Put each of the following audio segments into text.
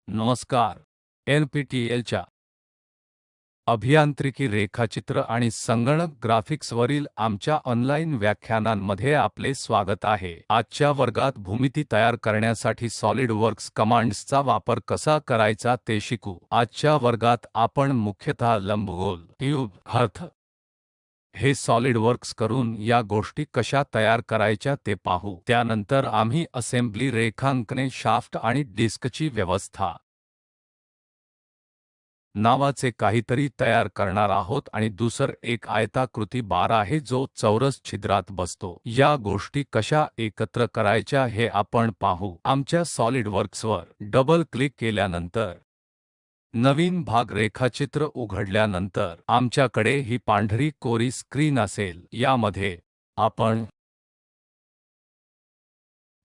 नमस्कार. NPTELच्या अभियांत्रिकी रेखाचित्र आणि संगणक ग्राफिक्सवरील आमच्या ऑनलाईन व्याख्यानांमध्ये आपले स्वागत आहे. आजच्या वर्गात भूमिती तयार करण्यासाठी सॉलिडवर्क्स कमांड्सचा वापर कसा करायचा ते शिकू. आजच्या वर्गात आपण मुख्यतः लंबगोल ट्यूब अर्थ हे सॉलिडवर्क्स करून या गोष्टी कशा तयार करायच्या ते पाहू. त्यानंतर आम्ही असेंब्ली रेखांकने शाफ्ट आणि डिस्कची व्यवस्था नावाचे काहीतरी तयार करणार आहोत आणि दुसर एक आयताकृती बार आहे जो चौरस छिद्रात बसतो. या गोष्टी कशा एकत्र करायच्या हे आपण पाहू. आमच्या सॉलिडवर्क्सवर डबल क्लिक केल्यानंतर नवीन भाग रेखाचित्र उघडल्यानंतर आमच्याकडे ही पांढरी कोरी स्क्रीन असेल. यामध्ये आपण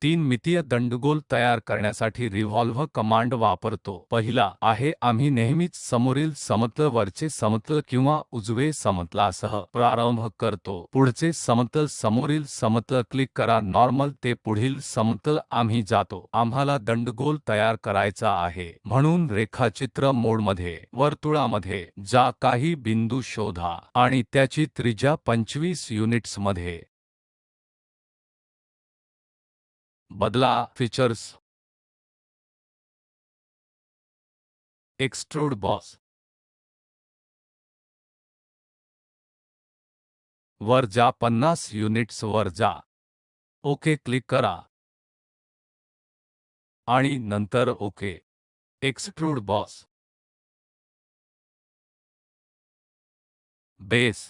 3 मितीय दंडगोल तयार करण्यासाठी रिव्हॉल्व्ह कमांड वापरतो. पहिला आहे आम्ही नेहमीच समोरील समतल वरचे समतल किंवा उजवे समतलासह प्रारंभ करतो. पुढचे समतल समोरील समतल क्लिक करा. नॉर्मल ते पुढील समतल आम्ही जातो. आम्हाला दंडगोल तयार करायचा आहे म्हणून रेखाचित्र मोडमध्ये वर्तुळामध्ये जा, काही बिंदू शोधा आणि त्याची त्रिज्या 25 युनिट्समध्ये बदला. फीचर्स एक्सट्रूड बॉस वर जा, 50 युनिट्स वर जा, ओके क्लिक करा आणि नंतर ओके. एक्सट्रूड बॉस बेस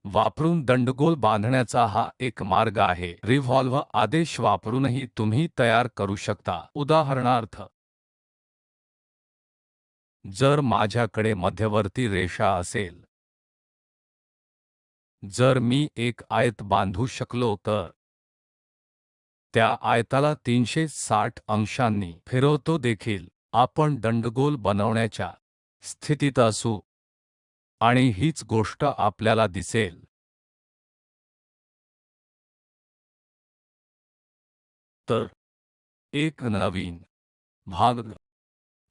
वापरून दंडगोल बांधण्याचा हा एक मार्ग आहे. रिव्हॉल्व्ह आदेश वापरूनही तुम्ही तयार करू शकता. उदाहरणार्थ, जर माझ्याकडे मध्यवर्ती रेषा असेल, जर मी एक आयत बांधू शकलो तर त्या आयताला 360 अंशांनी फिरवतो देखील आपण दंडगोल बनवण्याच्या स्थितीत असू आणि हीच गोष्ट आपल्याला दिसेल. तर एक नवीन भाग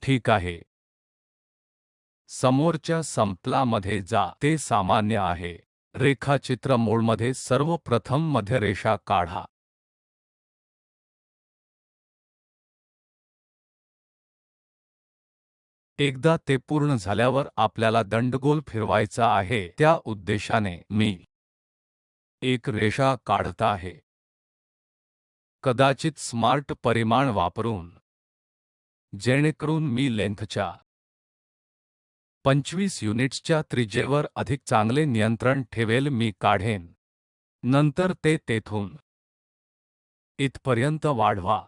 ठीक आहे. समोरच्या समतलामध्ये जा, ते सामान्य आहे. रेखाचित्र मोडमध्ये सर्वप्रथम मध्यरेषा काढा. एकदा ते पूर्ण झाल्यावर आपल्याला दंडगोल फिरवायचा आहे. त्या उद्देशाने मी एक रेषा काढत आहे, कदाचित स्मार्ट परिमाण वापरून, जेणेकरून मी लेंथच्या 25 युनिट्सच्या त्रिज्येवर अधिक चांगले नियंत्रण ठेवेल. मी काढेन, नंतर ते तेथून इथपर्यंत वाढवा.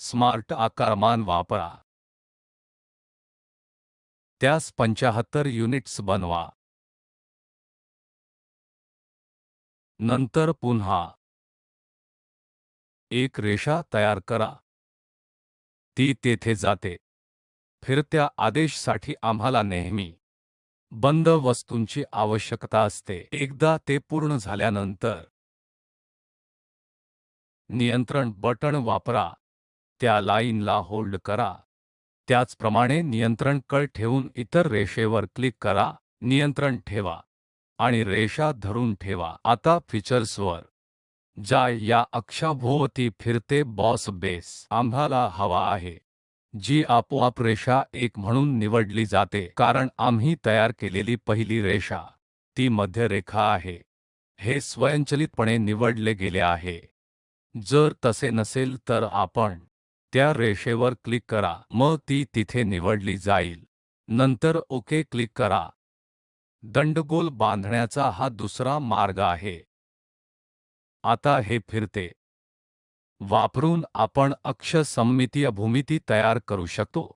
स्मार्ट आकारमान वापरा, त्यास 75 युनिट्स बनवा. नंतर पुन्हा एक रेषा तयार करा, ती तेथे जाते. फिरत्या आदेशसाठी आम्हाला नेहमी बंद वस्तूंची आवश्यकता असते. एकदा ते पूर्ण झाल्यानंतर नियंत्रण बटण वापरा, त्या लाईनला होल्ड करा. त्याचप्रमाणे नियंत्रण कळ ठेवून इतर रेषेवर क्लिक करा, नियंत्रण ठेवा आणि रेषा धरून ठेवा. आता फीचर्सवर जा. या अक्षाभोवती फिरते बॉस बेस आम्हाला हवा आहे, जी आपोआप रेषा 1 म्हणून निवडली जाते कारण आम्ही तयार केलेली पहिली रेषा ती मध्य रेखा आहे. हे स्वयंचलितपणे निवडले गेले आहे. जर तसे नसेल तर आपण त्या रेषेवर क्लिक करा, मग ती तिथे निवडली जाईल. नंतर ओके क्लिक करा. दंडगोल बांधण्याचा हा दुसरा मार्ग आहे. आता हे फिरते वापरून आपण अक्ष सममितीय भूमिती तयार करू शकतो.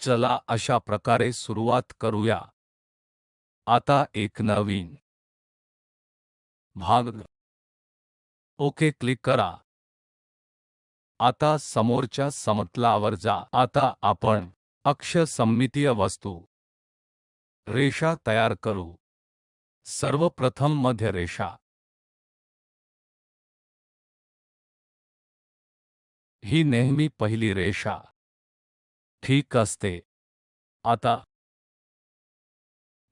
चला अशा प्रकारे सुरुवात करूया. आता एक नवीन भाग, ओके क्लिक करा. आता समोरच्या समतलावर जा. आता आपण अक्ष सममितीय वस्तू रेषा तयार करू. सर्वप्रथम मध्य रेषा ही नेहमी पहिली रेषा ठीक असते. आता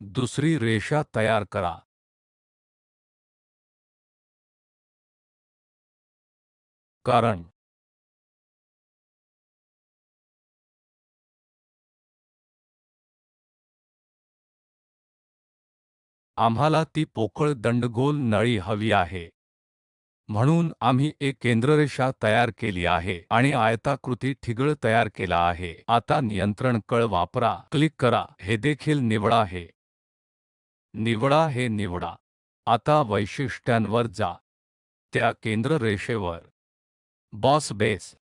दुसरी रेषा तयार करा. कारण आम्हाला ती पोकळ दंडगोल नळी हवी आहे. म्हणून आम्ही एक केंद्ररेषा तयार केली आहे आणि आयताकृती ठिगळ तयार केला आहे. आता नियंत्रण कळ वापरा. क्लिक करा. हे देखील निवडा. हे निवडा. हे निवडा. आता वैशिष्ट्यांवर जा. त्या केंद्र रेषेवर बॉस बेस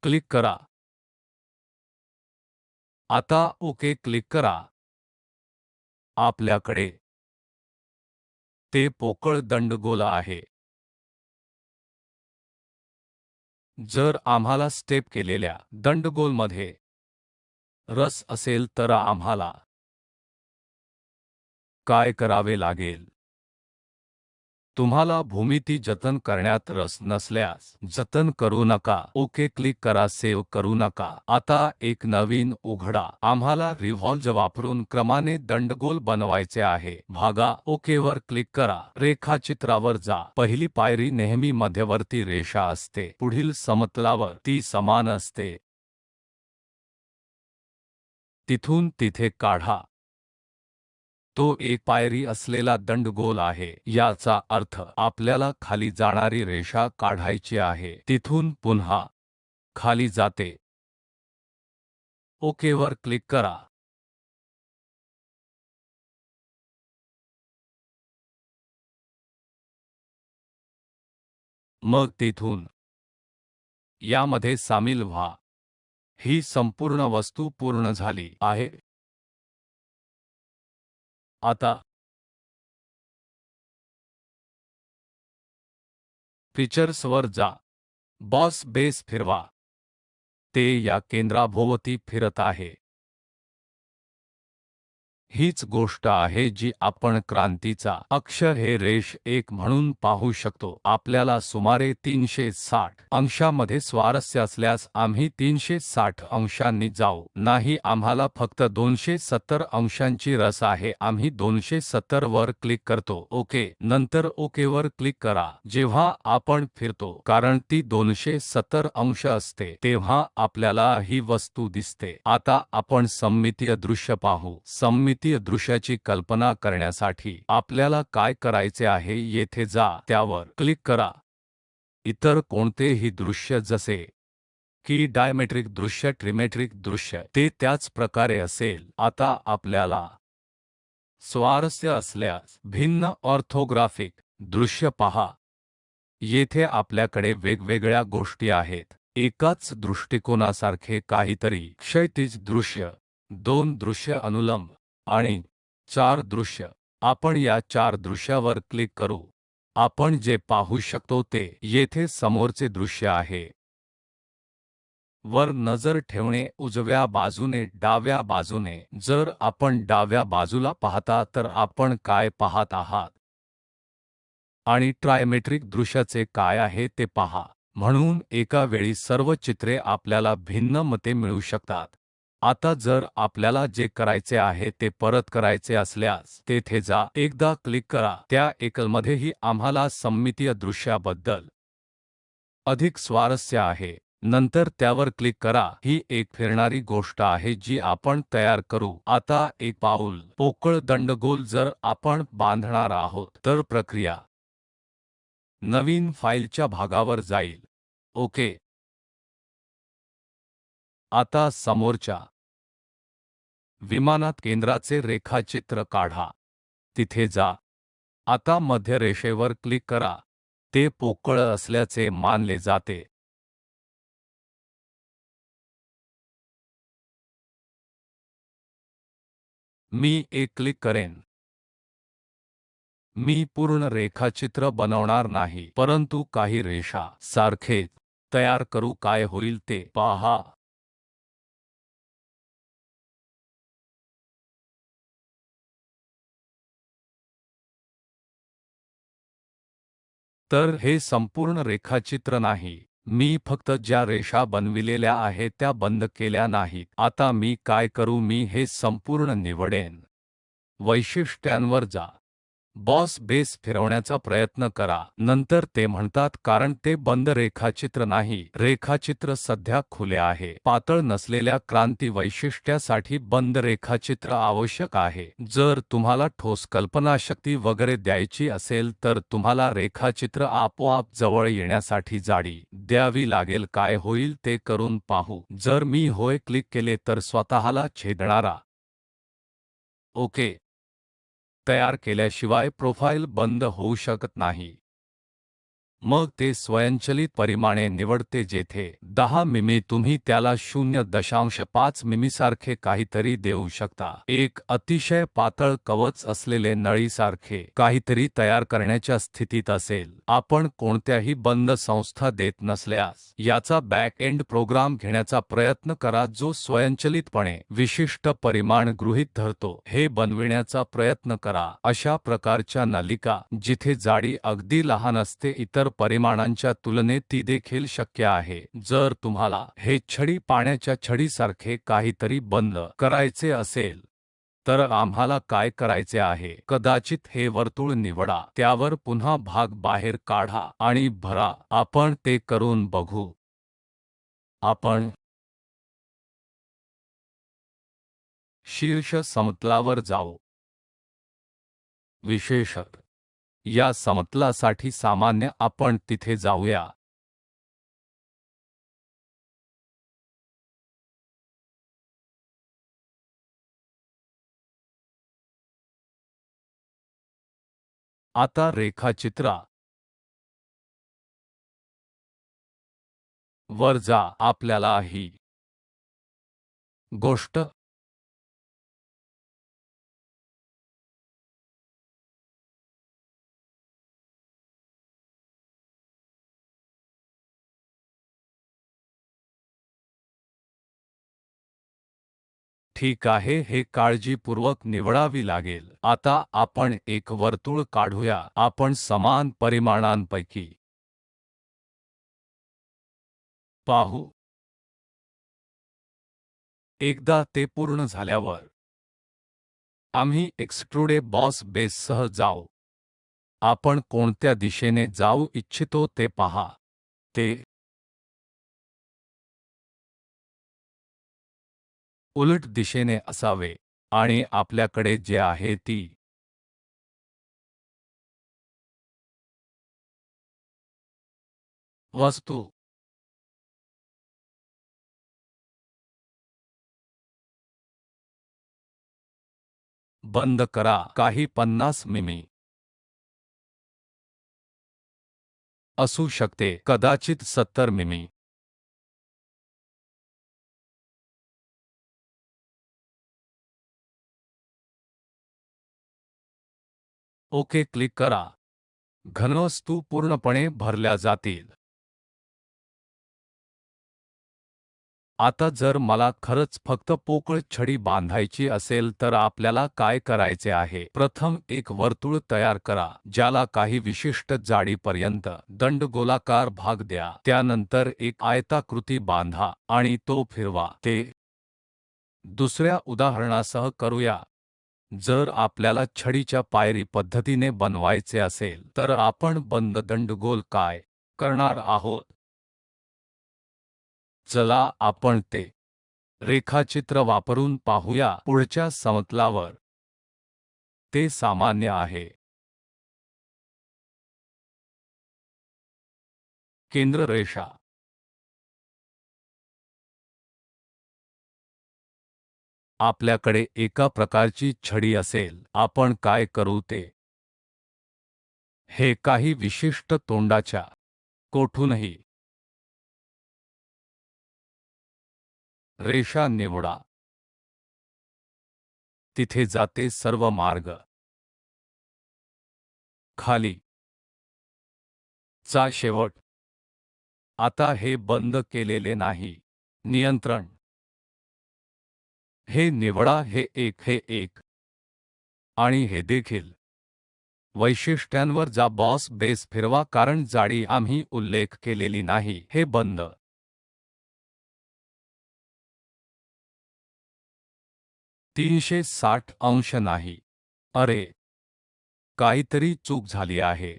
क्लिक करा. आता ओके क्लिक करा. आपल्याकडे ते पोकळ दंडगोल आहे. जर आम्हाला स्टेप केलेल्या दंडगोलमध्ये रस असेल तर आम्हाला काय करावे लागेल? तुम्हाला भूमिती जतन करण्यात रस नसल्यास जतन करू नका. ओके क्लिक करा. सेव्ह करू नका. आता एक नवीन उघडा. आम्हाला रिव्हॉल्व वापरून क्रमाने दंडगोल बनवायचे आहे. भागा. ओके वर क्लिक करा. रेखाचित्रावर जा. पहिली पायरी नेहमी मध्यवर्ती रेषा असते. पुढील समतलावर ती समान असते. तिथून तिथे काढा. तो एक पायरी असलेला दंडगोल आहे. याचा अर्थ आपल्याला खाली जाणारी रेषा काढायची आहे. तिथून पुन्हा खाली जाते. ओके वर क्लिक करा. मग तिथून यामध्ये सामील व्हा. ही संपूर्ण वस्तू पूर्ण झाली आहे. आता फीचर्सवर जा. बॉस बेस फिरवा. ते या केंद्राभोवती फिरत आहे. हीच गोष्ट आहे जी आपण क्रांतीचा अक्ष हे रेष एक म्हणून पाहू शकतो. आपल्याला सुमारे 360 अंशामध्ये स्वारस्य असल्यास आम्ही 360 अंशांनी जाऊ. नाही, आम्हाला फक्त 270 अंशांची रस आहे. आम्ही 270 वर क्लिक करतो. ओके. नंतर ओके वर क्लिक करा. जेव्हा आपण फिरतो, कारण ती 270 अंश असते, तेव्हा आपल्याला ही वस्तू दिसते. आता आपण सममितीय दृश्य पाहू. सममितीय दृश्याची कल्पना करण्यासाठी आपल्याला काय करायचे आहे? येथे जा. त्यावर क्लिक करा. इतर कोणतेही दृश्य जसे की डायमेट्रिक दृश्य, ट्रिमेट्रिक दृश्य, ते त्याच प्रकारे असेल. आता आपल्याला स्वारस्य असल्यास भिन्न ऑर्थोग्राफिक दृश्य पहा. येथे आपल्याकडे वेगवेगळ्या गोष्टी आहेत. एकाच दृष्टिकोनासारखे काहीतरी. क्षैतिज दृश्य, 2 दृश्य अनुलंब आणि 4 दृश्य. आपण या 4 दृश्यावर क्लिक करू. आपण जे पाहू शकतो ते येथे समोरचे दृश्य आहे. वर नजर ठेवणे. उजव्या बाजूने, डाव्या बाजूने. जर आपण डाव्या बाजूला पाहता तर आपण काय पाहत आहात? आणि ट्रायमेट्रिक दृश्याचे काय आहे ते पहा. म्हणून एका वेळी सर्व चित्रे आपल्याला भिन्न मते मिळू शकतात. आता जर आपल्याला जे करायचे आहे ते परत करायचे असल्यास तेथे जा. एकदा क्लिक करा. त्या एकलमध्येही आम्हाला सममितीय दृश्याबद्दल अधिक स्वारस्य आहे. नंतर त्यावर क्लिक करा. ही एक फिरणारी गोष्ट आहे जी आपण तयार करू. आता एक पाऊल. पोकळ दंडगोल जर आपण बांधणार आहोत तर प्रक्रिया नवीन फाईलच्या भागावर जाईल. ओके. आता समोरच्या विमानात केंद्राचे रेखाचित्र काढा. तिथे जा. आता मध्य रेषेवर क्लिक करा. ते पोकळ असल्याचे मानले जाते. मी एक क्लिक करेन. मी पूर्ण रेखाचित्र बनवणार नाही, परंतु काही रेषा सारखेच तयार करू. काय होईल ते पहा. तर हे संपूर्ण रेखाचित्र नाही, मी फक्त ज्या रेषा बनविलेल्या आहेत त्या बंद केल्या नाहीत. आता मी काय करू, मी हे संपूर्ण निवडेन. वैशिष्ट्यांवर जा. बॉस बेस फिरवण्याचा प्रयत्न करा. नंतर ते म्हणतात कारण ते बंद रेखाचित्र नाही. रेखाचित्र सध्या खुले आहे. पातळ नसलेल्या क्रांती वैशिष्ट्यासाठी बंद रेखाचित्र आवश्यक आहे. जर तुम्हाला ठोस कल्पनाशक्ती वगैरे द्यायची असेल तर तुम्हाला रेखाचित्र आपोआप जवळ येण्यासाठी जाडी द्यावी लागेल. काय होईल ते करून पाहू. जर मी होय क्लिक केले तर स्वतःला छेदणारा ओके तयार केल्याशिवाय प्रोफाइल बंद होऊ शकत नाही. मग ते स्वयंचलित परिमाणे निवडते जेथे 10 मिमी तुम्ही त्याला 0.5 मिमीसारखे काहीतरी देऊ शकता. एक अतिशय पातळ कवच असलेले नळीसारखे काहीतरी तयार करण्याच्या स्थितीत असेल. आपण कोणत्याही बंद संस्था देत नसल्यास याचा बॅक एंड प्रोग्राम घेण्याचा प्रयत्न करा जो स्वयंचलितपणे विशिष्ट परिमाण गृहीत धरतो. हे बनविण्याचा प्रयत्न करा. अशा प्रकारच्या नलिका जिथे जाडी अगदी लहान असते, इतर परिमाणांच्या तुलनेत ती देखील शक्य आहे. जर तुम्हाला हे छडी पाण्याच्या छडीसारखे काहीतरी बंद करायचे असेल तर आम्हाला काय करायचे आहे, कदाचित हे वर्तुळ निवडा, त्यावर पुन्हा भाग बाहेर काढा आणि भरा. आपण ते करून बघू. आपण शीर्ष समतलावर जाऊ. विशेषत या समतलासाठी सामान्य आपण तिथे जाऊया. आता रेखाचित्रा वर जा. आपल्याला ही गोष्ट ठीक आहे, हे काळजीपूर्वक निवडावी लागेल. आता आपण एक वर्तुळ काढूया. आपण समान परिमाणांपैकी पाहू. एकदा ते पूर्ण झाल्यावर आम्ही एक्सट्रुडे बॉस बेससह जाऊ. आपण कोणत्या दिशेने जाऊ इच्छितो ते पहा. ते उलट दिशेने असावे आणि आपल्याकडे जे आहे ती वस्तू बंद करा. काही 50 मिमी असू शकते, कदाचित 70 मिमी. ओके क्लिक करा. घनवस्तू पूर्णपणे भरल्या जातील. आता जर मला खरंच फक्त पोकळ छडी बांधायची असेल तर आपल्याला काय करायचे आहे? प्रथम एक वर्तुळ तयार करा ज्याला काही विशिष्ट जाडीपर्यंत दंडगोलाकार भाग द्या. त्यानंतर एक आयताकृती बांधा आणि तो फिरवा. ते दुसऱ्या उदाहरणासह करूया. जर आपल्याला छडीच्या पायरी पद्धतीने बनवायचे असेल तर आपण बंद दंडगोल काय करणार आहोत? चला आपण ते रेखाचित्र वापरून पाहूया. पुढच्या समतलावर ते सामान्य आहे. केंद्र रेषा आपल्याकडे एका प्रकारची छडी असेल. आपण काय करू ते हे काही विशिष्ट तोंडाच्या कोठूनही रेषा निवडा. तिथे जाते सर्व मार्ग खाली चा शेवट. आता हे बंद केलेले नाही. नियंत्रण हे निवडा. हे एक आणि हे देखील वैशिष्ट्यांवर जा. बॉस बेस फिरवा कारण जाडी आम्ही उल्लेख केलेली नाही. हे बंद 360 अंश नाही. अरे, काहीतरी चूक झाली आहे.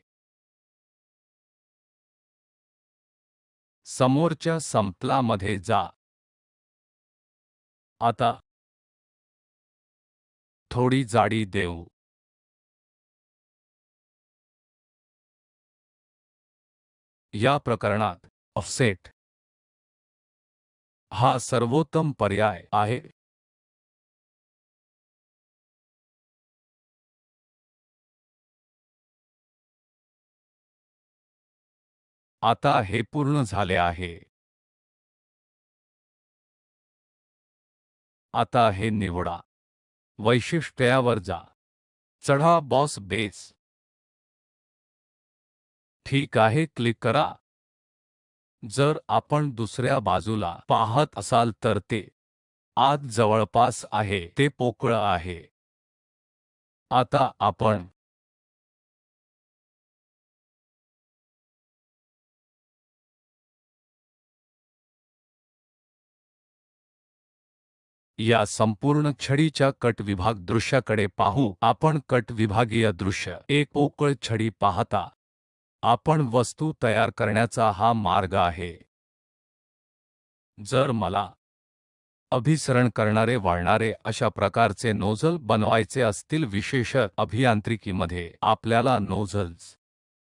समोरच्या संपलामध्ये जा. आता थोडी जाडी देऊ. या प्रकरणात ऑफसेट हा सर्वोत्तम पर्याय आहे. आता हे पूर्ण झाले आहे. आता हे निवडा. वैशिष्ट्यावर जा. चढा बॉस बेस. ठीक आहे, क्लिक करा. जर आपण दुसऱ्या बाजूला पाहत असाल तर ते आत जवळपास आहे. ते पोकळ आहे. आता आपण या संपूर्ण छडीच्या कट विभाग दृश्याकडे पाहू. आपण कट विभागीय दृश्य एक पोकळ छडी पाहता. आपण वस्तू तयार करण्याचा हा मार्ग आहे. जर मला अभिसरण करणारे वाळणारे अशा प्रकारचे नोझल बनवायचे असतील, विशेष अभियांत्रिकीमध्ये आपल्याला नोझल्स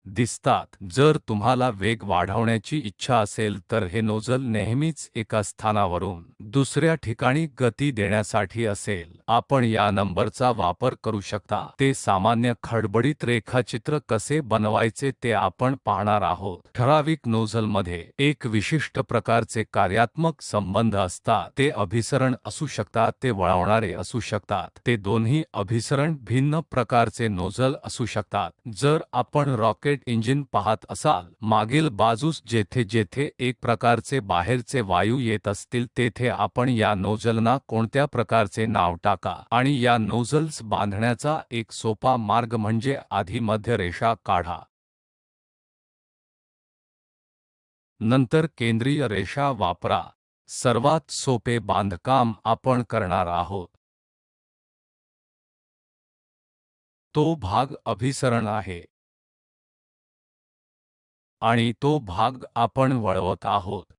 दिसतात. जर तुम्हाला वेग वाढवण्याची इच्छा असेल तर हे नोझल नेहमीच एका स्थानावरून दुसऱ्या ठिकाणी गती देण्यासाठी असेल. आपण या नंबरचा वापर करू शकता. ते सामान्य खडबडीत रेखाचित्र कसे बनवायचे ते आपण पाहणार आहोत. ठराविक नोझलमध्ये एक विशिष्ट प्रकारचे कार्यात्मक संबंध असतात. ते अभिसरण असू शकतात, ते वळवणारे असू शकतात, ते दोन्ही अभिसरण भिन्न प्रकारचे नोझल असू शकतात. जर आपण रॉकेट इंजिन पाहत असाल, मागील बाजूस जेथे जेथे एक प्रकारचे बाहेरचे वायू येत असतील तेथे आपण या नोझलना कोणत्या प्रकारचे नाव टाका. आणि या नोझल्स बांधण्याचा एक सोपा मार्ग म्हणजे आधी मध्य रेषा काढा. नंतर केंद्रीय रेषा वापरा. सर्वात सोपे बांधकाम आपण करणार आहोत. तो भाग अभिसरण आहे आणि तो भाग आपण वळवत आहोत.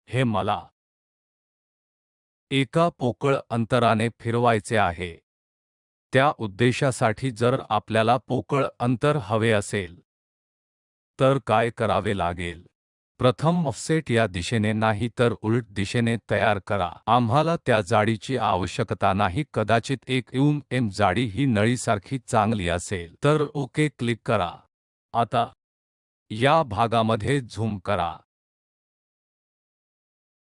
हे मला एका पोकळ अंतराने फिरवायचे आहे. त्या उद्देशासाठी जर आपल्याला पोकळ अंतर हवे असेल तर काय करावे लागेल? प्रथम ऑफसेट या दिशेने नाही तर उलट दिशेने तयार करा. आम्हाला त्या जाडीची आवश्यकता नाही. कदाचित 1 mm जाडी ही नळीसारखी चांगली असेल. तर ओके क्लिक करा. आता या भागामध्ये झूम करा.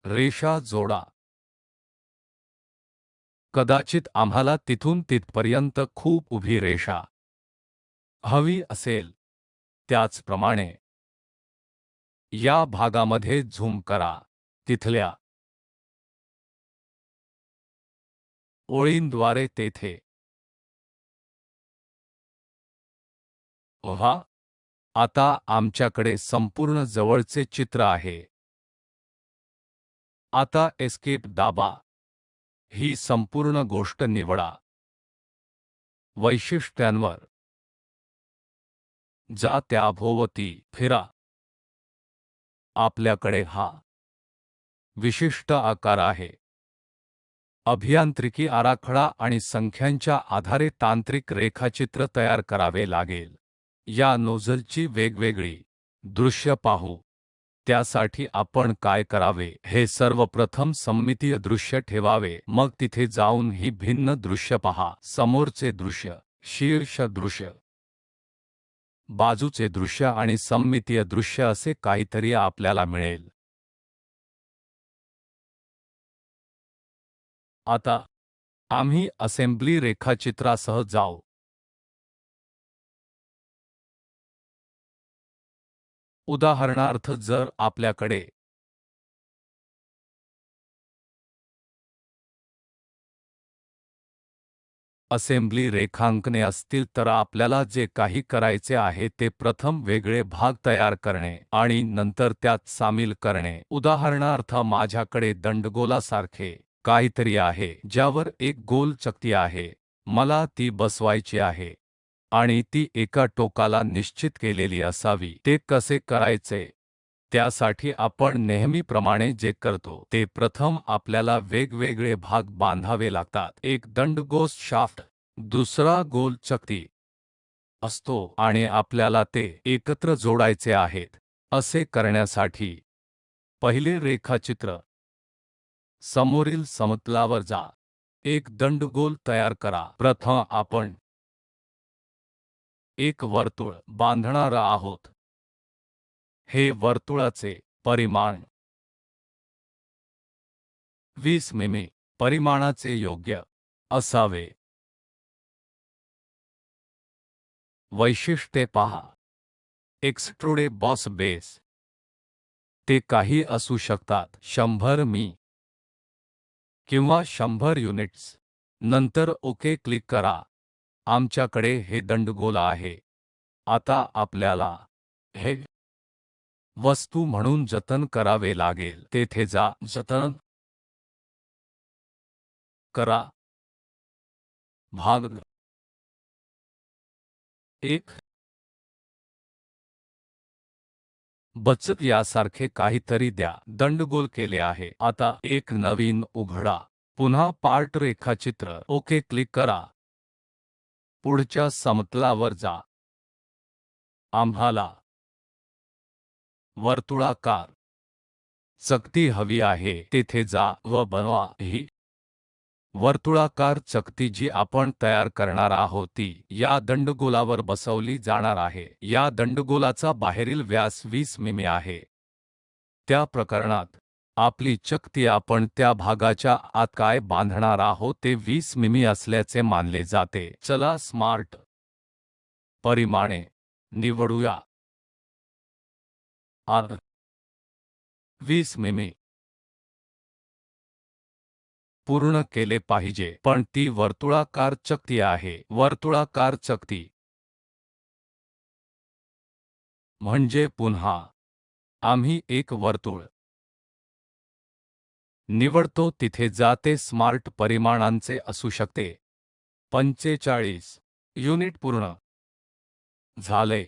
रेषा जोडा. कदाचित आम्हाला तिथून तिथपर्यंत खूप उभी रेषा हवी असेल. त्याचप्रमाणे या भागामध्ये झूम करा. तिथल्या ओळींद्वारे तेथे पहा. आता आमच्याकडे संपूर्ण जवळचे चित्र आहे. आता एस्केप दाबा. ही संपूर्ण गोष्ट निवडा. वैशिष्ट्यांवर जा. त्याभोवती फिरा. आपल्याकडे हा विशिष्ट आकार आहे. अभियांत्रिकी आराखडा आणि संख्यांच्या आधारे तांत्रिक रेखाचित्र तयार करावे लागेल. या नोझलची वेगवेगळी दृश्य पाहू. त्यासाठी आपण काय करावे? हे सर्वप्रथम सममितीय दृश्य ठेवावे. मग तिथे जाऊन ही भिन्न दृश्य पहा. समोरचे दृश्य, शीर्ष दृश्य, बाजूचे दृश्य आणि सममितीय दृश्य असे काहीतरी आपल्याला मिळेल. आता आम्ही असेंब्ली रेखाचित्रासह जाऊ. उदाहरणार्थ, जर आपल्याकडे असेंब्ली रेखांकने असतील तर आपल्याला जे काही करायचे आहे ते प्रथम वेगळे भाग तयार करणे आणि नंतर त्यात सामील करणे. उदाहरणार्थ माझ्याकडे दंडगोलासारखे काहीतरी आहे ज्यावर एक गोल चकती आहे. मला ती बसवायची आहे आणि ती एका टोकाला निश्चित केलेली असावी. ते कसे करायचे? त्यासाठी आपण नेहमीप्रमाणे जे करतो ते प्रथम आपल्याला वेगवेगळे भाग बांधावे लागतात. एक दंडगोल शाफ्ट, दुसरा गोल चकती असतो आणि आपल्याला ते एकत्र जोडायचे आहेत. असे करण्यासाठी पहिले रेखाचित्र समोरील समतलावर जा. एक दंडगोल तयार करा. प्रथम आपण एक वर्तुळ बांधणार आहोत. हे वर्तुळाचे परिमाण 20 मिमी परिमाणाचे योग्य असावे. वैशिष्ट्ये पहा. एक्सट्रुडे बॉस बेस. ते काही असू शकतात. 100 मी किंवा 100 युनिट्स. नंतर ओके क्लिक करा. आमच्याकडे हे दंडगोल आहे. आता आपल्याला हे वस्तू म्हणून जतन करावे लागेल. तेथे जा. जतन करा. भाग 1 बचत यासारखे काहीतरी द्या. दंडगोल केले आहे. आता एक नवीन उघडा. पुन्हा पार्ट रेखाचित्र. ओके क्लिक करा. पुढच्या समतलावर जा. आम्हाला वर्तुळाकार चकती हवी आहे. तेथे जा व बनवा. ही वर्तुळाकार चकती जी आपण तयार करणार आहोत ती या दंडगोलावर बसवली जाणार आहे. या दंडगोलाचा बाहेरील व्यास 20 मिमी आहे. त्या प्रकरणात आपली चकती आपण त्या भागाच्या आत काय बांधणार आहोत ते 20 मिमी असल्याचे मानले जाते. चला स्मार्ट परिमाणे निवडूया. 20 मिमी पूर्ण केले पाहिजे. पण ती वर्तुळाकार चकती आहे. वर्तुळाकार चकती म्हणजे पुन्हा आम्ही एक वर्तुळ निवडतो. तिथे जाते. स्मार्ट परिमाणांचे असू शकते. 45 युनिट पूर्ण झाले.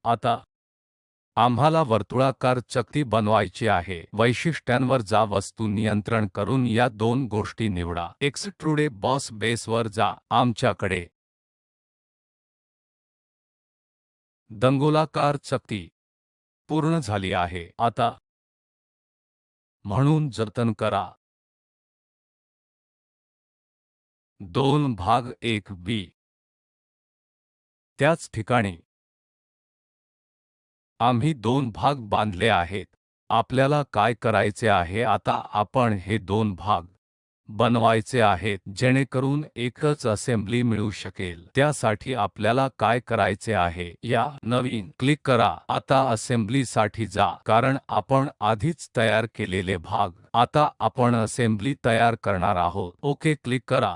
आता आम्हाला वर्तुळाकार चकती बनवायची आहे. वैशिष्ट्यांवर जा. वस्तू नियंत्रण करून या दोन गोष्टी निवडा. एक्सट्रुडे बॉस बेसवर जा. आमच्याकडे दंडगोलाकार चकती पूर्ण झाली आहे. आता म्हणून जतन करा. 2 भाग 1 बी. त्याच ठिकाणी आम्ही 2 भाग बांधले आहेत. आपल्याला काय करायचे आहे? आता आपण हे 2 भाग बनवायचे आहेत जेणेकरून एकच असेंब्ली मिळू शकेल. त्यासाठी आपल्याला काय करायचे आहे? या नवीन क्लिक करा. आता असेंब्लीसाठी जा. कारण आपण आधीच तयार केलेले भाग. आता आपण असेंब्ली तयार करणार आहोत. ओके क्लिक करा.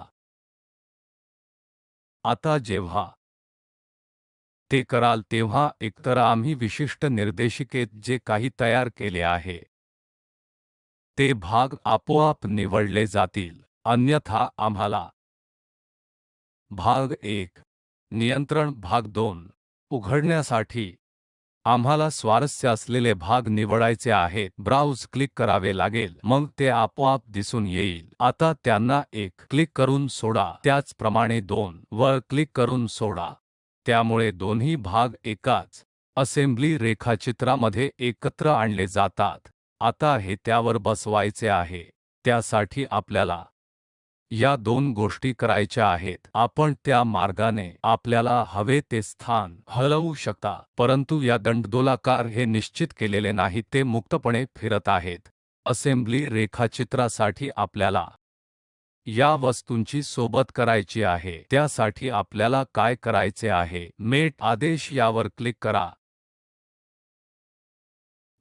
आता जेव्हा ते कराल तेव्हा एकतर आम्ही विशिष्ट निर्देशिकेत जे काही तयार केले आहे ते भाग आपोआप निवडले जातील. अन्यथा आम्हाला भाग 1 नियंत्रण भाग 2 उघडण्यासाठी आम्हाला स्वारस्य असलेले भाग निवडायचे आहेत. ब्राउज क्लिक करावे लागेल. मग ते आपोआप दिसून येईल. आता त्यांना एक क्लिक करून सोडा. त्याचप्रमाणे 2 वर क्लिक करून सोडा. त्यामुळे दोन्ही भाग एकाच असेंब्ली रेखाचित्रामध्ये एकत्र आणले जातात. आता हे त्यावर बसवायचे आहे. त्यासाठी आपल्याला या दोन गोष्टी करायच्या आहेत. आपण त्या मार्गाने आपल्याला हवे ते स्थान हलवू शकता. परंतु या दंडगोलाकार हे निश्चित केलेले नाही. ते मुक्तपणे फिरत आहेत. असेंब्ली रेखाचित्रासाठी आपल्याला या वस्तूंची सोबत करायची आहे. त्यासाठी आपल्याला काय करायचे आहे? मेट आदेश यावर क्लिक करा.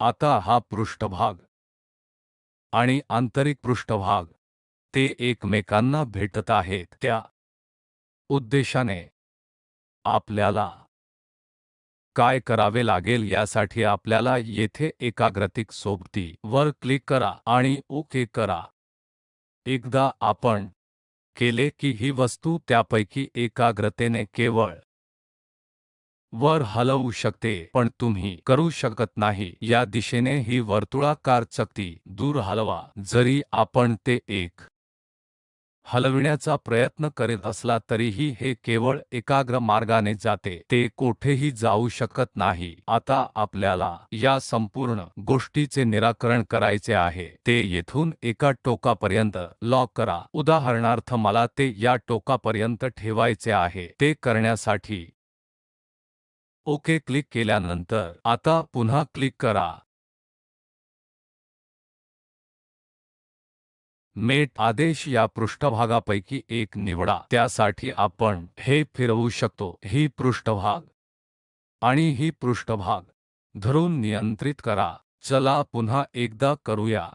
आता हा पृष्ठभाग आणि आंतरिक पृष्ठभाग ते एकमेकांना भेटत आहेत. त्या उद्देशाने आपल्याला काय करावे लागेल यासाठी आपल्याला येथे एकाग्रतिक सोबती वर क्लिक करा आणि ओके करा. एकदा आपण केले की ही वस्तू त्यापैकी एकाग्रतेने केवळ वर हलवू शकते, पण तुम्ही करू शकत नाही या दिशेने ही वर्तुळाकार चकती दूर हलवा. जरी आपण ते एक हलविण्याचा प्रयत्न करीत असला तरीही हे केवळ एकाग्र मार्गाने जाते, ते कोठेही जाऊ शकत नाही. आता आपल्याला या संपूर्ण गोष्टीचे निराकरण करायचे आहे. ते येथून एका टोकापर्यंत लॉक करा. उदाहरणार्थ मला ते या टोकापर्यंत ठेवायचे आहे. ते करण्यासाठी ओके क्लिक केल्यानंतर आता पुन्हा क्लिक करा. मेट आदेश या पृष्ठभागापैकी एक निवडा. त्यासाठी आपण हे फिरवू शकतो. ही पृष्ठभाग आणि ही पृष्ठभाग धरून नियंत्रित करा. चला पुन्हा एकदा करूया.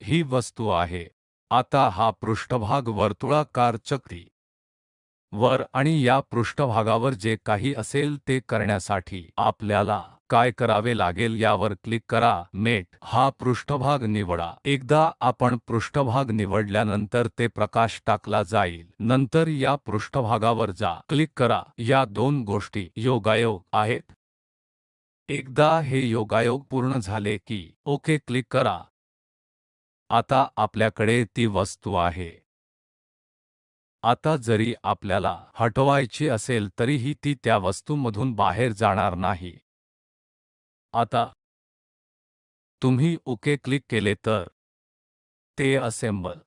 ही वस्तू आहे. आता हा पृष्ठभाग वर्तुळाकार चकती वर आणि या पृष्ठभागावर जे काही असेल ते करण्यासाठी आपल्याला काय करावे लागेल यावर क्लिक करा. मेट हा पृष्ठभाग निवडा. एकदा आपण पृष्ठभाग निवडल्यानंतर ते प्रकाश टाकला जाईल. नंतर या पृष्ठभागावर जा, क्लिक करा. या दोन गोष्टी योगायोग आहेत. एकदा हे योगायोग पूर्ण झाले की ओके क्लिक करा. आता आपल्याकडे ती वस्तू आहे. आता जरी आपल्याला हटवायची असेल तरीही ती त्या वस्तूमधून बाहेर जाणार नाही. आता तुम्ही ओके क्लिक केले तर ते असेंबल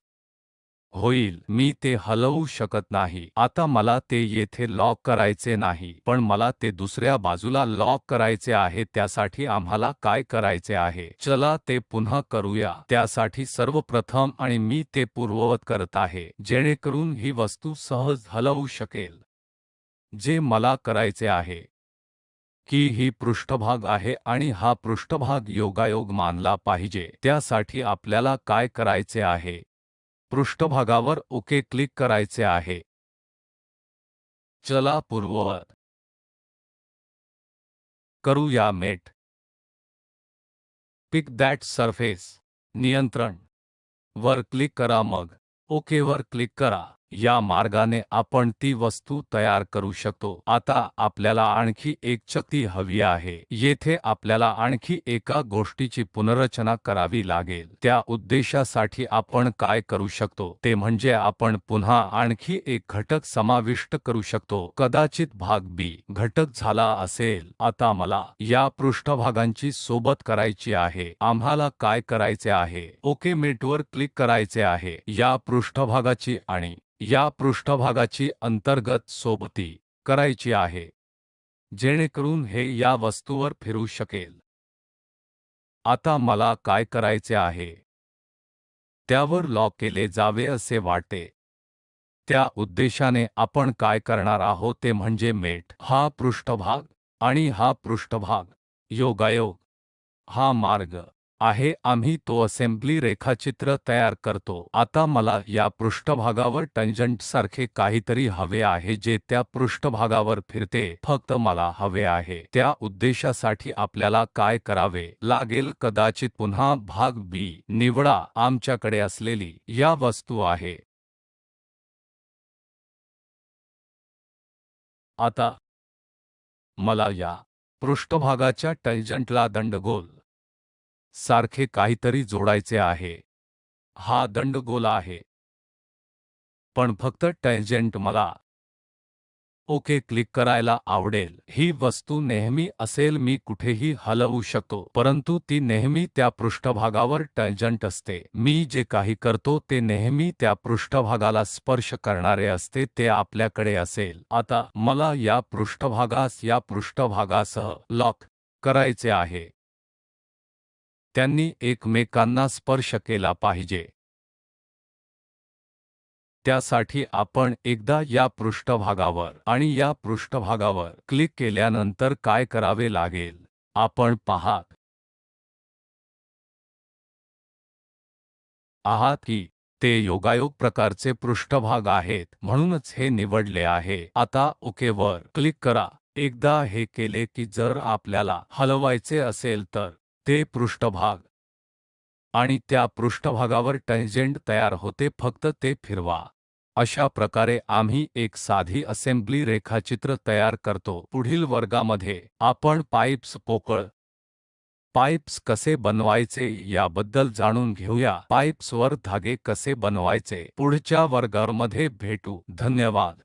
होईल. मी ते हलवू शकत नाही. आता मला ते येथे लॉक करायचे नाही, पण मला ते दुसऱ्या बाजूला लॉक करायचे आहे. त्यासाठी आम्हाला काय करायचे आहे? चला ते पुन्हा करूया. त्यासाठी सर्वप्रथम आणि मी ते पूर्ववत करत आहे जेणेकरून ही वस्तू सहज हलवू शकेल. जे मला करायचे आहे की ही पृष्ठभाग आहे आणि हा पृष्ठभाग योगायोग मानला पाहिजे. त्यासाठी आपल्याला काय करायचे आहे? पृष्ठभागावर ओके क्लिक करायचे आहे. चला पूर्ववत करूया. मेट पिक दॅट सरफेस नियंत्रण वर क्लिक करा, मग ओके वर क्लिक करा. या मार्गाने आपण ती वस्तू तयार करू शकतो. आता आपल्याला आणखी एक चकती हवी आहे. येथे आपल्याला आणखी एका गोष्टीची पुनर्रचना करावी लागेल. त्या उद्देशासाठी आपण काय करू शकतो ते म्हणजे आपण पुन्हा आणखी एक घटक समाविष्ट करू शकतो. कदाचित भाग बी घटक झाला असेल. आता मला या पृष्ठभागांची सोबत करायची आहे. आम्हाला काय करायचे आहे? ओके मेटवर क्लिक करायचे आहे. या पृष्ठभागाची आणि या पृष्ठभागाची अंतर्गत सोबती करायची आहे जेणेकरून हे या वस्तूवर फिरू शकेल. आता मला काय करायचे आहे? त्यावर लॉक केले जावे असे वाटते. त्या उद्देशाने आपण काय करणार आहोत ते म्हणजे मेट हा पृष्ठभाग आणि हा पृष्ठभाग योगायोग हा मार्ग आहे. आम्ही तो असेंब्ली रेखाचित्र तयार करतो. आता मला या पृष्ठभागावर टंजंट सारखे काहीतरी हवे आहे जे त्या पृष्ठभागावर फिरते. फक्त मला हवे आहे. त्या उद्देशासाठी आपल्याला काय करावे लागेल? कदाचित पुन्हा भाग बी निवडा. आमच्याकडे असलेली या वस्तू आहे. आता मला या पृष्ठभागाच्या टंजंटला दंडगोल सारखे काहीतरी जोडायचे आहे. हा दंडगोल आहे, पण फक्त टँजेंट मला ओके क्लिक करायला आवडेल. ही वस्तू नेहमी असेल. मी कुठेही हलवू शकतो, परंतु ती नेहमी त्या पृष्ठभागावर टँजंट असते. मी जे काही करतो ते नेहमी त्या पृष्ठभागाला स्पर्श करणारे असते. ते आपल्याकडे असेल. आता मला या पृष्ठभागास या पृष्ठभागासह लॉक करायचे आहे. त्यांनी एकमेकांना स्पर्श केला पाहिजे. त्यासाठी आपण एकदा या पृष्ठभागावर आणि या पृष्ठभागावर क्लिक केल्यानंतर काय करावे लागेल? आपण पाहत आहात की ते योगायोग प्रकारचे पृष्ठभाग आहेत म्हणूनच हे निवडले आहे. आता ओके वर क्लिक करा. एकदा हे केले की जर आपल्याला हलवायचे असेल तर ते पृष्ठभाग आणि त्या पृष्ठभागावर टॅन्जेंट तयार होते, फक्त ते फिरवा. अशा प्रकारे आम्ही एक साधी असेंब्ली रेखाचित्र तयार करतो. पुढील वर्गामध्ये आपण पोकळ पाईप्स कसे बनवायचे याबद्दल जाणून घेऊया. पाईप्सवर धागे कसे बनवायचे पुढच्या वर्गामध्ये भेटू. धन्यवाद.